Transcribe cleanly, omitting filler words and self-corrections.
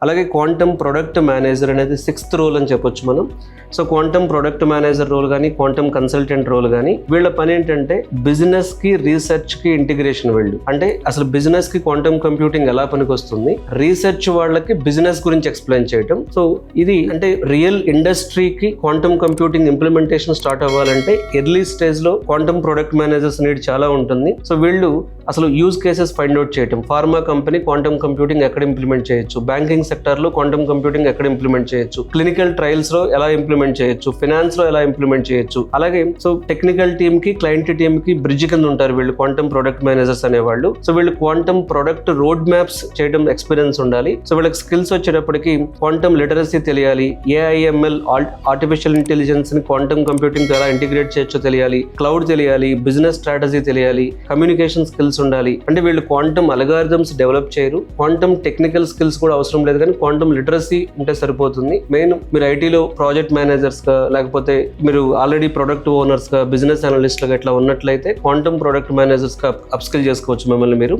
అలాగే quantum product manager అనేది 6th role అని చెప్పొచ్చు మనం. So quantum product manager role కానీ క్వాంటమ్ కన్సల్టెంట్ రోల్ కానీ వీళ్ళ పని ఏంటంటే బిజినెస్ కి రీసెర్చ్ కి ఇంటిగ్రేషన్. వీళ్ళు అంటే అసలు బిజినెస్ కి క్వాంటమ్ కంప్యూటింగ్ ఎలా పనికొస్తుంది, రీసెర్చ్ వాళ్ళకి బిజినెస్ గురించి ఎక్స్ప్లెయిన్ చేయటం. సో ఇది అంటే రియల్ ఇండస్ట్రీకి క్వాంటమ్ కంప్యూటింగ్ ఇంప్లిమెంటేషన్ స్టార్ట్ అవ్వాలంటే ఎర్లీ స్టేజ్ లో క్వాంటమ్ ప్రొడక్ట్ మేనేజర్స్ నీడ్ చాలా ఉంటుంది. సో వీళ్ళు అసలు యూజ్ కేసెస్ ఫైండ్ అవుట్ చేయటం, ఫార్మా కంపెనీ క్వాంటమ్ కంప్యూటింగ్ ఎక్కడ ఇంప్లిమెంట్ చేయొచ్చు, బ్యాంకింగ్ సెక్టర్ లో క్వాంటమ్ కంప్యూటింగ్ ఎక్కడ ఇంప్లిమెంట్ చేయొచ్చు, క్లినికల్ ట్రయల్స్ లో ఎలా ఇంప్లిమెంట్ చేయొచ్చు, ఫైనాన్స్ లో ఎలా ఇంప్లిమెంట్ చేయొచ్చు. అలాగే సో టెక్నికల్ టీమ్ కి క్లయింట్ టీమ్ కి బ్రిడ్జ్ కింద ఉంటారు వీళ్ళు క్వాంటమ్ ప్రొడక్ట్ మేనేజర్స్ అనేవాళ్ళు. సో వీళ్ళు క్వాంటమ్ ప్రొడక్ట్ రోడ్ మ్యాప్స్ చేయడం ఎక్స్పీరియన్స్ ఉండాలి. సో వీళ్ళకి స్కిల్స్ వచ్చేటప్పటికి క్వాంటమ్ లిటరసీ తెలియాలి, ఏఐఎంఎల్ ఆర్టిఫిషియల్ ఇంటెలిజెన్స్ ని క్వాంటమ్ కంప్యూటింగ్ ఎలా ఇంటిగ్రేట్ చేయొచ్చో తెలియాలి, క్లౌడ్ తెలియాలి, బిజినెస్ స్ట్రాటజీ తెలియాలి, కమ్యూనికేషన్ స్కిల్స్ ఉండాలి. అంటే వీళ్ళు క్వాంటమ్ అల్గారిథమ్స్ డెవలప్ చేయరు, క్వాంటమ్ టెక్నికల్ స్కిల్స్ కూడా అవసరం లేదు, కానీ క్వాంటమ్ లిటరసీ ఉంటే సరిపోతుంది. మెయిన్ మీరు ఐటీలో ప్రాజెక్ట్ మేనేజర్స్ గా లేకపోతే మీరు ఆల్రెడీ ప్రొడక్ట్ ఓనర్స్ గా బిజినెస్ అనలిస్ట్ గా ఇట్లా ఉన్నట్లయితే క్వాంటమ్ ప్రొడక్ట్ మేనేజర్స్ గా అప్స్కిల్ చేసుకోవచ్చు మిమ్మల్ని మీరు.